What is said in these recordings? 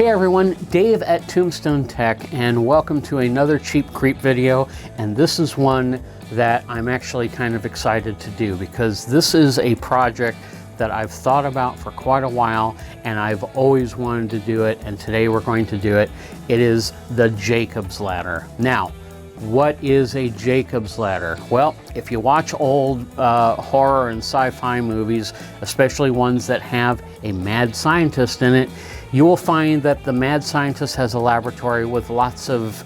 Hey everyone, Dave at Tombstone Tech, and welcome to another Cheap Creep video. And this is one that I'm actually kind of excited to do because this is a project that I've thought about for quite a while and I've always wanted to do it, and today we're going to do it. It is the Jacob's Ladder. Now, what is a Jacob's Ladder? Well, if you watch old horror and sci-fi movies, especially ones that have a mad scientist in it, you will find that the mad scientist has a laboratory with lots of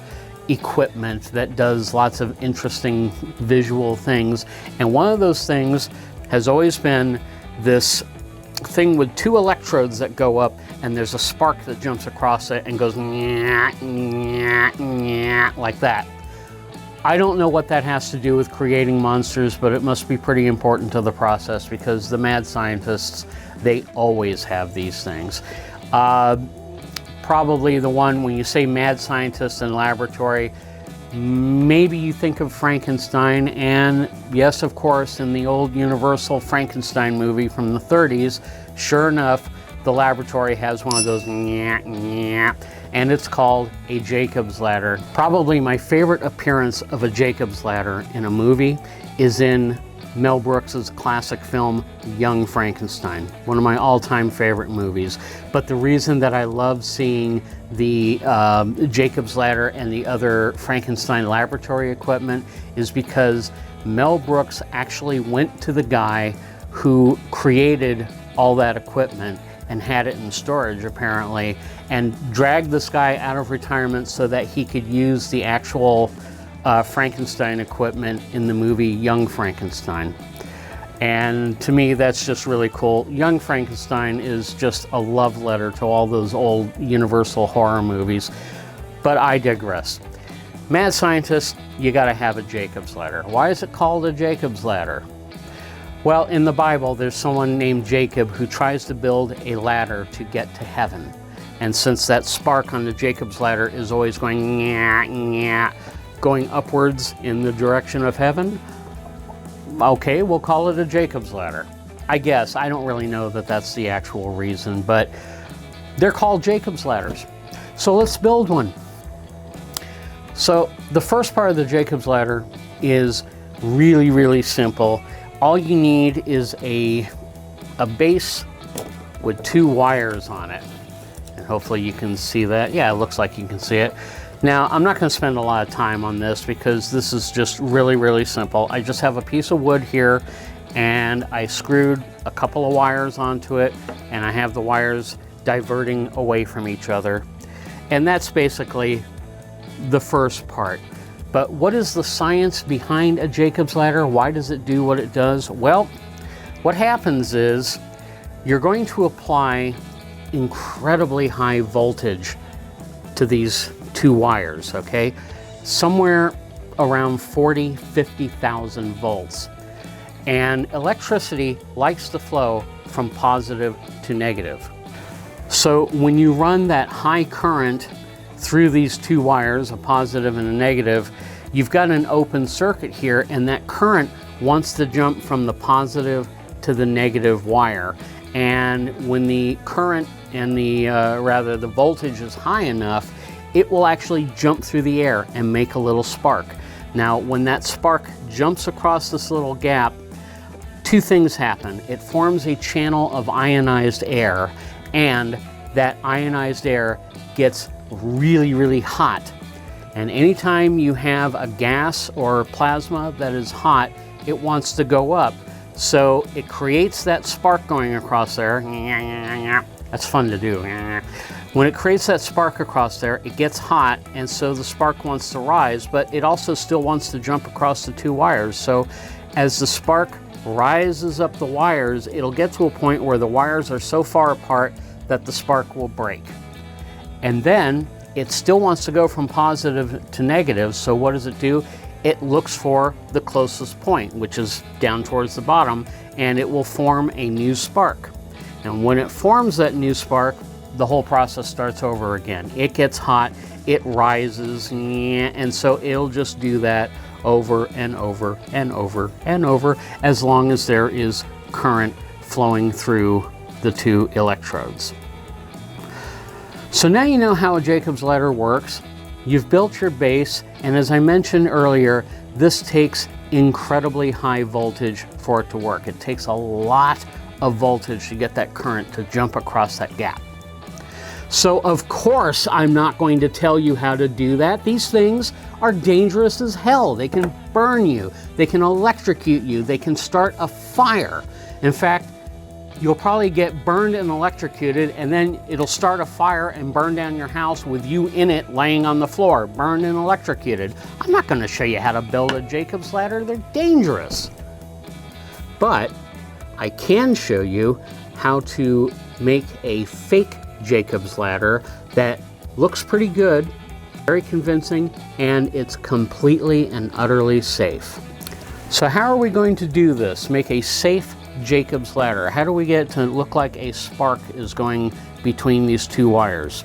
equipment that does lots of interesting visual things. And one of those things has always been this thing with two electrodes that go up, and there's a spark that jumps across it and goes nyah, nyah, nyah, like that. I don't know what that has to do with creating monsters, but it must be pretty important to the process because the mad scientists, they always have these things. Probably the one, when you say mad scientist in laboratory, maybe you think of Frankenstein, and yes, of course, in the old Universal Frankenstein movie from the 30s, sure enough, the laboratory has one of those nyah, nyah, and it's called a Jacob's Ladder. Probably my favorite appearance of a Jacob's Ladder in a movie is in Mel Brooks's classic film, Young Frankenstein, one of my all-time favorite movies. But the reason that I love seeing the Jacob's Ladder and the other Frankenstein laboratory equipment is because Mel Brooks actually went to the guy who created all that equipment and had it in storage apparently, and dragged this guy out of retirement so that he could use the actual Frankenstein equipment in the movie Young Frankenstein. And to me, that's just really cool. Young Frankenstein is just a love letter to all those old Universal horror movies, but I digress. Mad scientist, you gotta have a Jacob's Ladder. Why is it called a Jacob's Ladder? Well, in the Bible, there's someone named Jacob who tries to build a ladder to get to heaven. And since that spark on the Jacob's Ladder is always going nyah, nyah, going upwards in the direction of heaven, okay, we'll call it a Jacob's Ladder. I guess, I don't really know that that's the actual reason, but they're called Jacob's Ladders. So let's build one. So the first part of the Jacob's Ladder is really, really simple. All you need is a base with two wires on it. And hopefully you can see that. Yeah, it looks like you can see it. Now, I'm not going to spend a lot of time on this because this is just really, really simple. I just have a piece of wood here, and I screwed a couple of wires onto it, and I have the wires diverting away from each other. And that's basically the first part. But what is the science behind a Jacob's Ladder? Why does it do what it does? Well, what happens is you're going to apply incredibly high voltage to these two wires, okay? Somewhere around 50,000 volts. And electricity likes to flow from positive to negative. So when you run that high current through these two wires, a positive and a negative, you've got an open circuit here, and that current wants to jump from the positive to the negative wire. And when the current and the voltage is high enough, it will actually jump through the air and make a little spark. Now, when that spark jumps across this little gap, two things happen. It forms a channel of ionized air, and that ionized air gets really, really hot. And anytime you have a gas or plasma that is hot, it wants to go up. So it creates that spark going across there. That's fun to do. When it creates that spark across there, it gets hot, and so the spark wants to rise, but it also still wants to jump across the two wires. So as the spark rises up the wires, it'll get to a point where the wires are so far apart that the spark will break. And then it still wants to go from positive to negative, so what does it do? It looks for the closest point, which is down towards the bottom, and it will form a new spark. And when it forms that new spark, the whole process starts over again. It gets hot, it rises, and so it'll just do that over and over and over and over as long as there is current flowing through the two electrodes. So now you know how a Jacob's ladder works. You've built your base, and as I mentioned earlier, this takes incredibly high voltage for it to work. It takes a lot of voltage to get that current to jump across that gap. So of course I'm not going to tell you how to do that. These things are dangerous as hell. They can burn you, they can electrocute you, they can start a fire. In fact, you'll probably get burned and electrocuted, and then it'll start a fire and burn down your house with you in it laying on the floor, burned and electrocuted. I'm not going to show you how to build a Jacob's ladder. They're dangerous. But I can show you how to make a fake Jacob's ladder that looks pretty good, very convincing, and it's completely and utterly safe. So how are we going to do this? Make a safe Jacob's ladder. How do we get it to look like a spark is going between these two wires?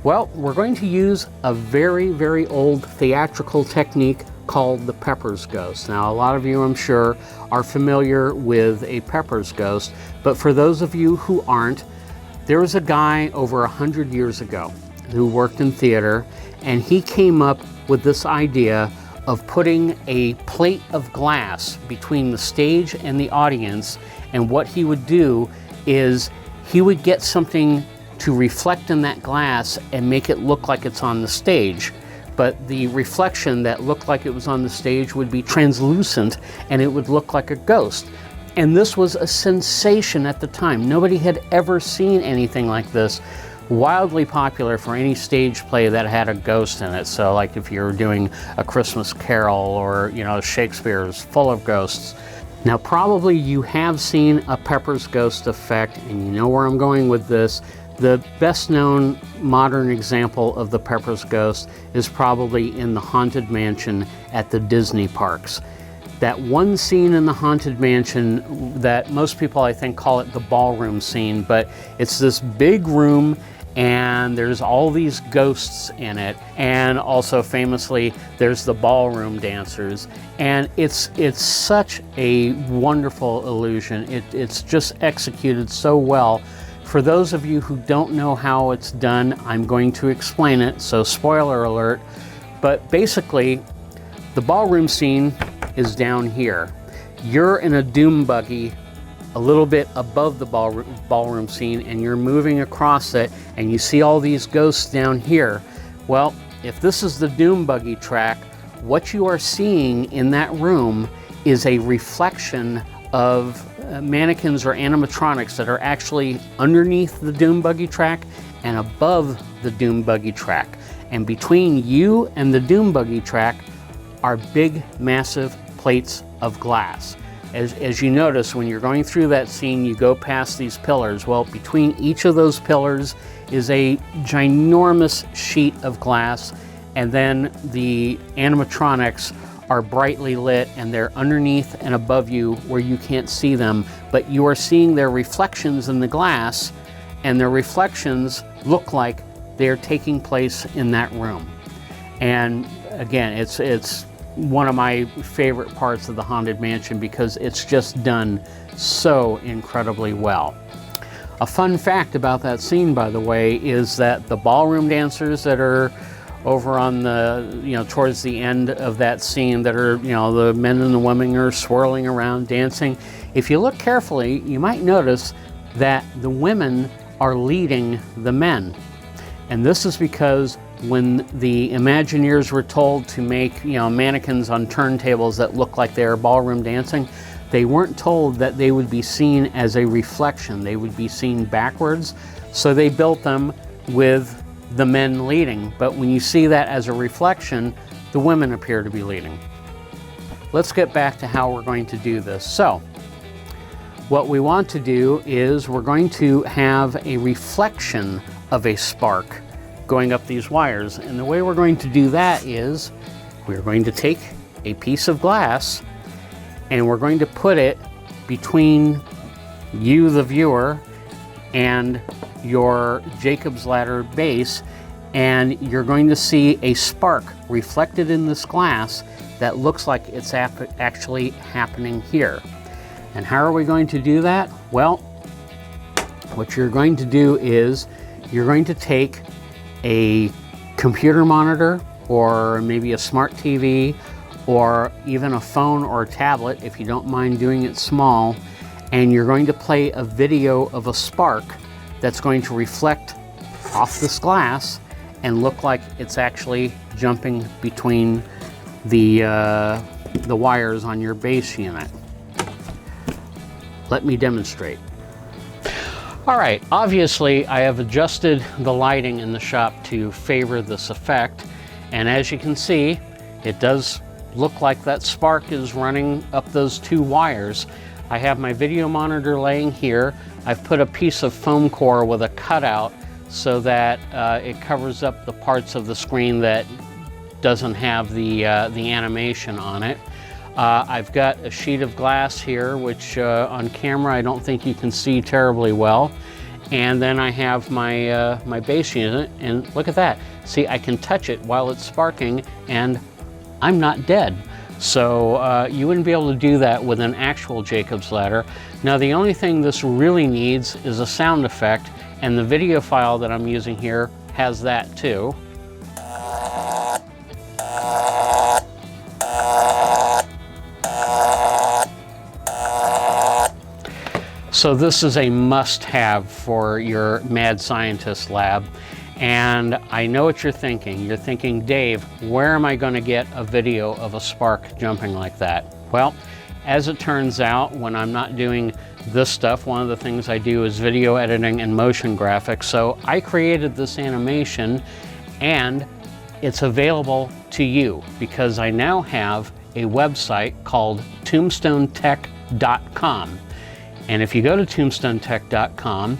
Well, we're going to use a very, very old theatrical technique called the Pepper's Ghost. Now, a lot of you, I'm sure, are familiar with a Pepper's Ghost, but for those of you who aren't, there was a guy over 100 years ago who worked in theater, and he came up with this idea of putting a plate of glass between the stage and the audience, and what he would do is he would get something to reflect in that glass and make it look like it's on the stage. But the reflection that looked like it was on the stage would be translucent, and it would look like a ghost. And this was a sensation at the time. Nobody had ever seen anything like this. Wildly popular for any stage play that had a ghost in it. So like if you're doing A Christmas Carol, or Shakespeare's full of ghosts. Now probably you have seen a Pepper's Ghost effect, and you know where I'm going with this. The best known modern example of the Pepper's Ghost is probably in the Haunted Mansion at the Disney parks. That one scene in the Haunted Mansion that most people, I think, call it the ballroom scene, but it's this big room and there's all these ghosts in it, and also famously there's the ballroom dancers, and it's such a wonderful illusion. It's just executed so well. For those of you who don't know how it's done, I'm going to explain it, so spoiler alert. But basically, the ballroom scene is down here. You're in a doom buggy a little bit above the ballroom scene, and you're moving across it, and you see all these ghosts down here. Well, if this is the doom buggy track, what you are seeing in that room is a reflection of mannequins or animatronics that are actually underneath the doom buggy track and above the doom buggy track. And between you and the doom buggy track are big, massive plates of glass. As you notice, when you're going through that scene, you go past these pillars. Well, between each of those pillars is a ginormous sheet of glass, and then the animatronics are brightly lit, and they're underneath and above you where you can't see them, but you are seeing their reflections in the glass, and their reflections look like they're taking place in that room. And again, it's one of my favorite parts of the Haunted Mansion because it's just done so incredibly well. A fun fact about that scene, by the way, is that the ballroom dancers that are over on the, towards the end of that scene, that are, the men and the women are swirling around dancing. If you look carefully, you might notice that the women are leading the men. And this is because when the Imagineers were told to make, mannequins on turntables that look like they are ballroom dancing, they weren't told that they would be seen as a reflection. They would be seen backwards. So they built them with the men leading. But when you see that as a reflection, the women appear to be leading. Let's get back to how we're going to do this. So what we want to do is we're going to have a reflection of a spark going up these wires. And the way we're going to do that is we're going to take a piece of glass and we're going to put it between you, the viewer, and your Jacob's ladder base, and you're going to see a spark reflected in this glass that looks like it's actually happening here. And how are we going to do that? Well, what you're going to do is you're going to take a computer monitor or maybe a smart TV or even a phone or a tablet, if you don't mind doing it small, and you're going to play a video of a spark that's going to reflect off this glass and look like it's actually jumping between the wires on your base unit. Let me demonstrate. All right, obviously I have adjusted the lighting in the shop to favor this effect, and as you can see, it does look like that spark is running up those two wires. I have my video monitor laying here. I've put a piece of foam core with a cutout so that it covers up the parts of the screen that doesn't have the animation on it. I've got a sheet of glass here, which on camera I don't think you can see terribly well. And then I have my, my base unit, and look at that. See, I can touch it while it's sparking, and I'm not dead. So you wouldn't be able to do that with an actual Jacob's ladder. Now, the only thing this really needs is a sound effect, and the video file that I'm using here has that too. So this is a must-have for your mad scientist lab. And I know what you're thinking. You're thinking, Dave, where am I going to get a video of a spark jumping like that? Well, as it turns out, when I'm not doing this stuff, one of the things I do is video editing and motion graphics. So I created this animation, and it's available to you because I now have a website called tombstonetech.com. And if you go to tombstonetech.com,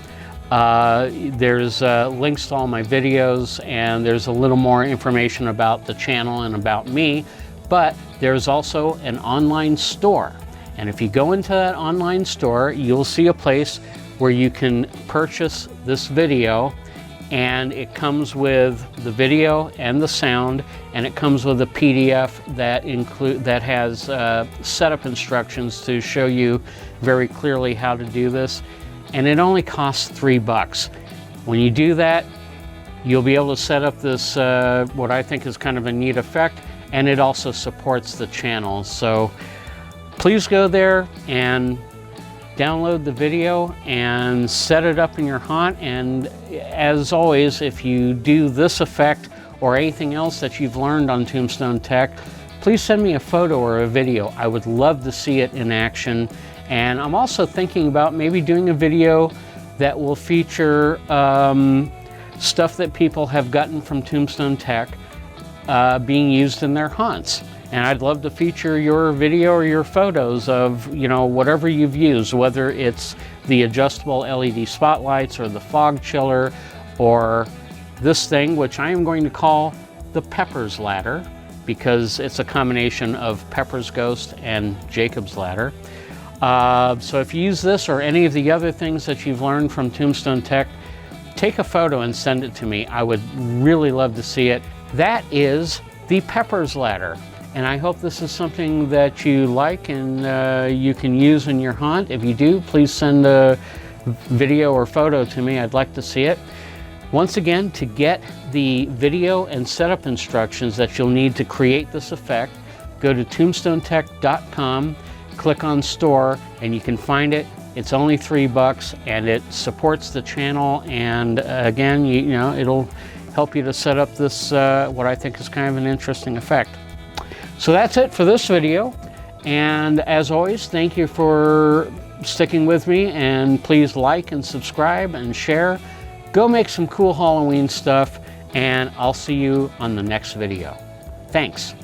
there's links to all my videos, and there's a little more information about the channel and about me, but there's also an online store. And if you go into that online store, you'll see a place where you can purchase this video, and it comes with the video and the sound, and it comes with a PDF that has setup instructions to show you very clearly how to do this. And it only costs $3. When you do that, you'll be able to set up this, what I think is kind of a neat effect, and it also supports the channel. So please go there and download the video and set it up in your haunt. And as always, if you do this effect or anything else that you've learned on Tombstone Tech, please send me a photo or a video. I would love to see it in action. And I'm also thinking about maybe doing a video that will feature stuff that people have gotten from Tombstone Tech being used in their haunts. And I'd love to feature your video or your photos of, you know, whatever you've used, whether it's the adjustable LED spotlights or the fog chiller or this thing, which I am going to call the Pepper's Ladder, because it's a combination of Pepper's Ghost and Jacob's Ladder. So if you use this or any of the other things that you've learned from Tombstone Tech, take a photo and send it to me. I would really love to see it. That is the Pepper's Ladder. And I hope this is something that you like and you can use in your haunt. If you do, please send a video or photo to me. I'd like to see it. Once again, to get the video and setup instructions that you'll need to create this effect, go to tombstonetech.com, click on store, and you can find it. It's only $3, and it supports the channel. And again, you know, it'll help you to set up this, what I think is kind of an interesting effect. So that's it for this video, and as always, thank you for sticking with me, and please like and subscribe and share. Go make some cool Halloween stuff, and I'll see you on the next video. Thanks.